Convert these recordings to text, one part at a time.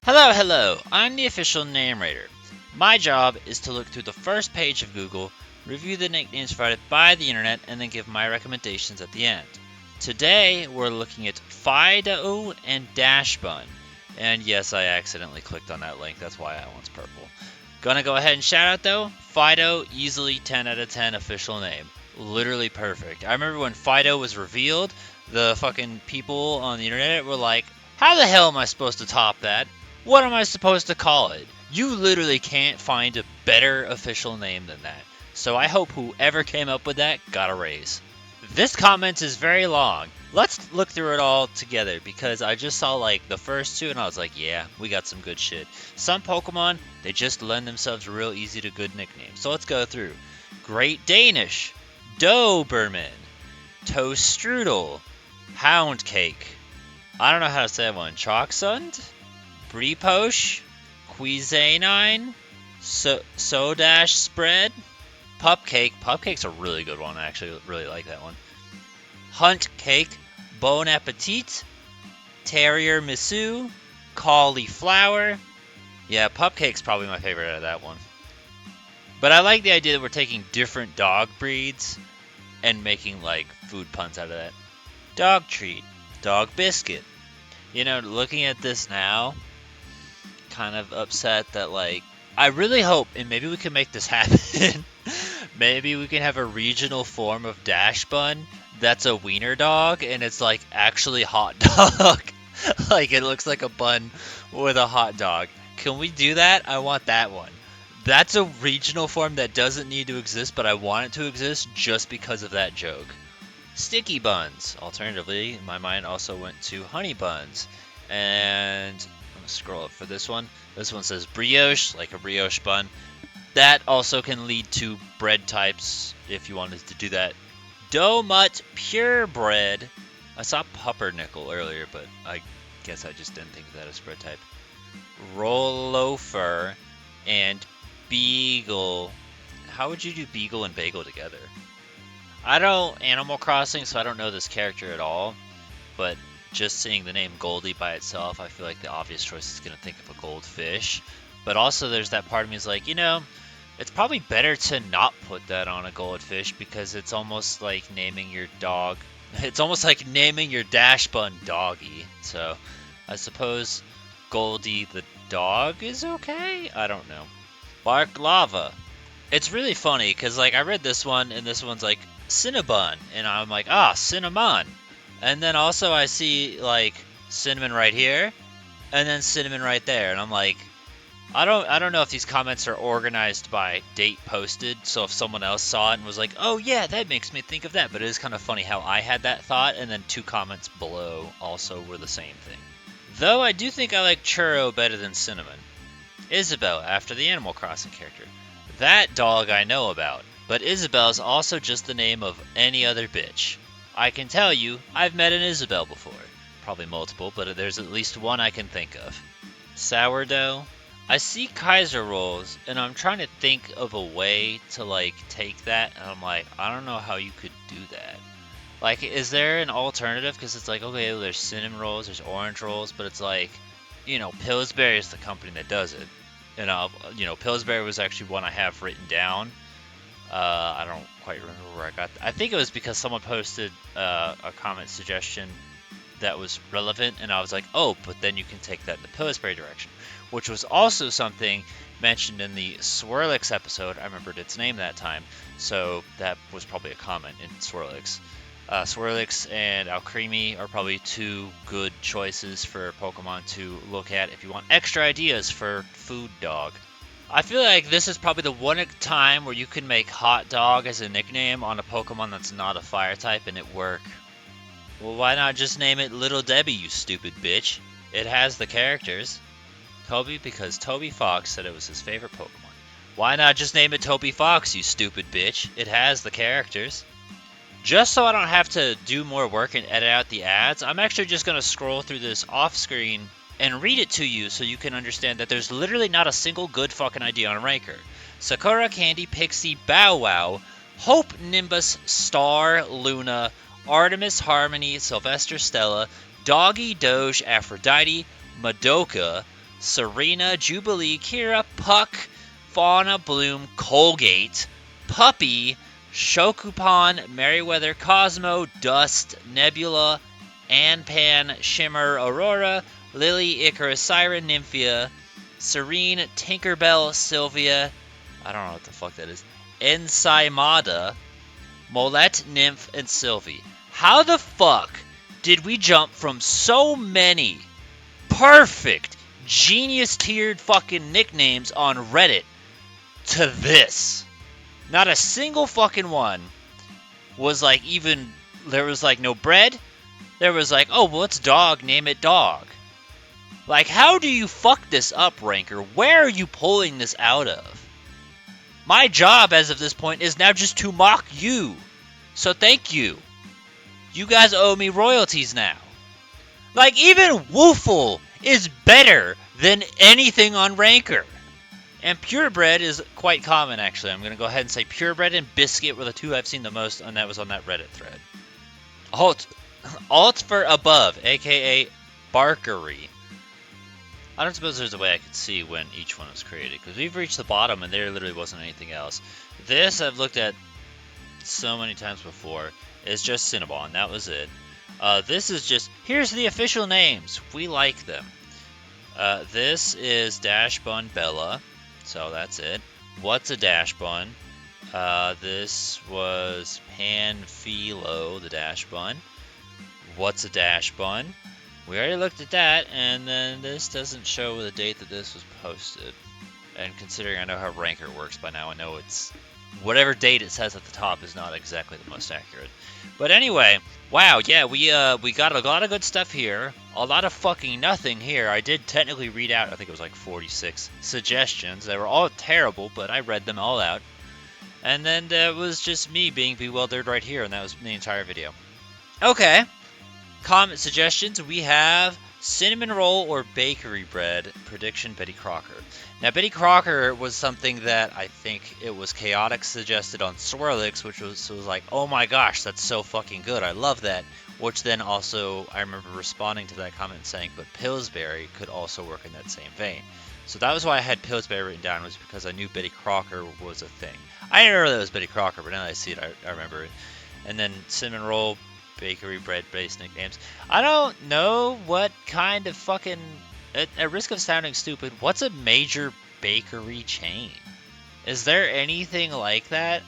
Hello, I'm the official name rater. My job is to look through the first page of Google, review the nicknames provided by the internet, and then give my recommendations at the end. Today, we're looking at Fidough and Dachsbun. And yes, I accidentally clicked on that link, that's why that one's purple. Gonna go ahead and shout out though, Fidough, easily 10 out of 10 official name. Literally perfect. I remember when Fidough was revealed, the fucking people on the internet were like, how the hell am I supposed to top that? What am I supposed to call it? You literally can't find a better official name than that. So I hope whoever came up with that got a raise. This comment is very long. Let's look through it all together because I just saw like the first two and I was like, yeah, we got some good shit. Some Pokemon, they just lend themselves real easy to good nicknames. So let's go through. Great Danish, Doberman, Toadstrudel, Hound Cake. I don't know how to say that one. Choksund? Breeposh, Cuisinine, Sodash Spread, Pupcake. Pupcake's a really good one. I actually really like that one. Hunt Cake, Bon Appetit, Terrier Missou, Cauliflower. Yeah, Pupcake's probably my favorite out of that one. But I like the idea that we're taking different dog breeds and making like food puns out of that. Dog Treat, Dog Biscuit. You know, looking at this now, kind of upset that like I really hope, and maybe we can make this happen. Maybe we can have a regional form of Dachsbun that's a wiener dog and it's like actually hot dog. Like it looks like a bun with a hot dog. Can we do that? I want that one. That's a regional form that doesn't need to exist, but I want it to exist just because of that joke. Sticky buns. Alternatively, my mind also went to honey buns. And I'm gonna scroll up for this one. This one says brioche, like a brioche bun. That also can lead to bread types if you wanted to do that. Doughnut purebred. I saw pumpernickel earlier, but I guess I just didn't think of that as bread type. Rollofer and beagle. How would you do beagle and bagel together? I don't Animal Crossing, so I don't know this character at all, but just seeing the name Goldie by itself, I feel like the obvious choice is going to think of a goldfish. But also there's that part of me is like, you know, it's probably better to not put that on a goldfish because it's almost like naming your dog. It's almost like naming your Dachsbun Doggy. So I suppose Goldie the dog is okay? I don't know. Bark Lava. It's really funny because like I read this one and this one's like Cinnabon, and I'm like, cinnamon. And then also I see like cinnamon right here, and then cinnamon right there, and I'm like, I don't know if these comments are organized by date posted, so if someone else saw it and was like, oh yeah, that makes me think of that, but it is kind of funny how I had that thought, and then two comments below also were the same thing. Though I do think I like Churro better than Cinnamon. Isabel, after the Animal Crossing character. That dog I know about. But Isabel is also just the name of any other bitch. I can tell you, I've met an Isabel before. Probably multiple, but there's at least one I can think of. Sourdough. I see Kaiser rolls, and I'm trying to think of a way to, like, take that, and I'm like, I don't know how you could do that. Like, is there an alternative? Because it's like, okay, well, there's cinnamon rolls, there's orange rolls, but it's like, you know, Pillsbury is the company that does it. And, you know, Pillsbury was actually one I have written down. I don't quite remember where I got that. I think it was because someone posted a comment suggestion that was relevant, and I was like, oh, but then you can take that in the Pillsbury direction, which was also something mentioned in the Swirlix episode. I remembered its name that time, so that was probably a comment in Swirlix. Swirlix and Alcremie are probably two good choices for Pokemon to look at if you want extra ideas for food dog. I feel like this is probably the one time where you can make Hot Dog as a nickname on a Pokemon that's not a fire type and it work. Well, why not just name it Little Debbie, you stupid bitch? It has the characters. Toby, because Toby Fox said it was his favorite Pokemon. Why not just name it Toby Fox, you stupid bitch? It has the characters. Just so I don't have to do more work and edit out the ads, I'm actually just going to scroll through this off-screen and read it to you so you can understand that there's literally not a single good fucking idea on Ranker. Sakura, Candy, Pixie, Bow Wow, Hope, Nimbus, Star, Luna, Artemis, Harmony, Sylvester, Stella, Doggy, Doge, Aphrodite, Madoka, Serena, Jubilee, Kira, Puck, Fauna, Bloom, Colgate, Puppy, Shokupan, Merryweather, Cosmo, Dust, Nebula, Anpan, Shimmer, Aurora, Lily, Icarus, Siren, Nymphia, Serene, Tinkerbell, Sylvia, I don't know what the fuck that is, Ensaimada, Molette, Nymph, and Sylvie. How the fuck did we jump from so many perfect, genius-tiered fucking nicknames on Reddit to this? Not a single fucking one was like even, there was like no bread. There was like, oh, well, it's dog, name it dog. Like, how do you fuck this up, Ranker? Where are you pulling this out of? My job as of this point is now just to mock you. So thank you. You guys owe me royalties now. Like, even Woofle is better than anything on Ranker. And purebred is quite common, actually. I'm going to go ahead and say purebred and biscuit were the two I've seen the most, and that was on that Reddit thread. Alt for above, a.k.a. Barkery. I don't suppose there's a way I could see when each one was created, because we've reached the bottom and there literally wasn't anything else. This I've looked at so many times before. It's just Cinnabon, that was it. This is just, here's the official names. We like them. This is Dachsbun Bella, so that's it. What's a Dachsbun? This was Panphilo, the Dachsbun. What's a Dachsbun? We already looked at that, and then this doesn't show the date that this was posted. And considering I know how Ranker works by now, I know it's whatever date it says at the top is not exactly the most accurate. But anyway, wow, yeah, we got a lot of good stuff here. A lot of fucking nothing here. I did technically read out, I think it was like 46 suggestions. They were all terrible, but I read them all out. And then there was just me being bewildered right here, and that was the entire video. Okay. Comment suggestions, we have cinnamon roll or bakery bread. Prediction, Betty Crocker. Now, Betty Crocker was something that I think it was Chaotic suggested on Swirlix, which was like, oh my gosh, that's so fucking good. I love that. Which then also, I remember responding to that comment saying, but Pillsbury could also work in that same vein. So that was why I had Pillsbury written down, was because I knew Betty Crocker was a thing. I didn't know that it was Betty Crocker, but now that I see it, I remember it. And then cinnamon roll, bakery bread based nicknames. I don't know what kind of fucking, at risk of sounding stupid, what's a major bakery chain? Is there anything like that?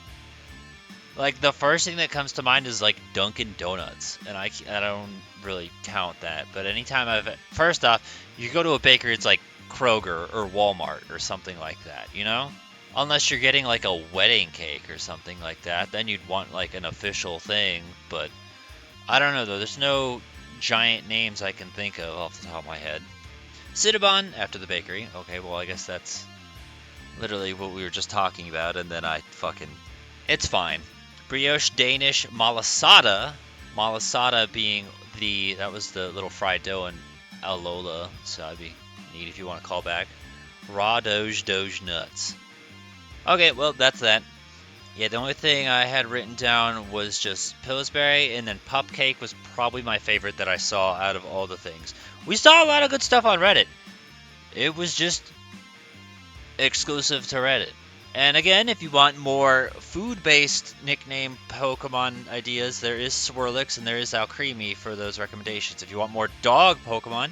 Like, the first thing that comes to mind is like Dunkin' Donuts, and I don't really count that. But anytime first off, you go to a bakery, it's like Kroger or Walmart or something like that, you know? Unless you're getting like a wedding cake or something like that, then you'd want like an official thing, but I don't know, though. There's no giant names I can think of off the top of my head. Cinnabon, after the bakery. Okay, well, I guess that's literally what we were just talking about, and then it's fine. Brioche Danish Malasada. Malasada being that was the little fried dough in Alola, so that'd be neat if you want to call back. Raw Doge Nuts. Okay, well, that's that. Yeah, the only thing I had written down was just Pillsbury, and then Pupcake was probably my favorite that I saw out of all the things. We saw a lot of good stuff on Reddit. It was just exclusive to Reddit. And again, if you want more food-based nickname Pokemon ideas, there is Swirlix and there is Alcremie for those recommendations. If you want more dog Pokemon,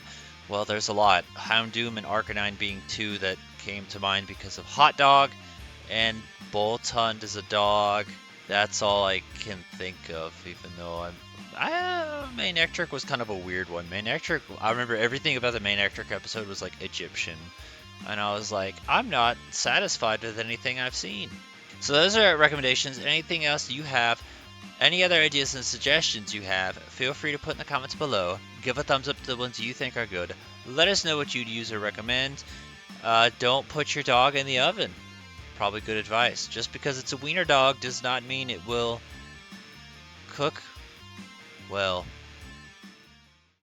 well, there's a lot. Houndoom and Arcanine being two that came to mind because of Hot Dog, and Boltund is a dog. That's all I can think of, even though Manectric was kind of a weird one. Manectric, I remember everything about the Manectric episode was like Egyptian. And I was like, I'm not satisfied with anything I've seen. So those are recommendations. Anything else you have, any other ideas and suggestions you have, feel free to put in the comments below. Give a thumbs up to the ones you think are good. Let us know what you'd use or recommend. Don't put your dog in the oven. Probably good advice. Just because it's a wiener dog does not mean it will cook well.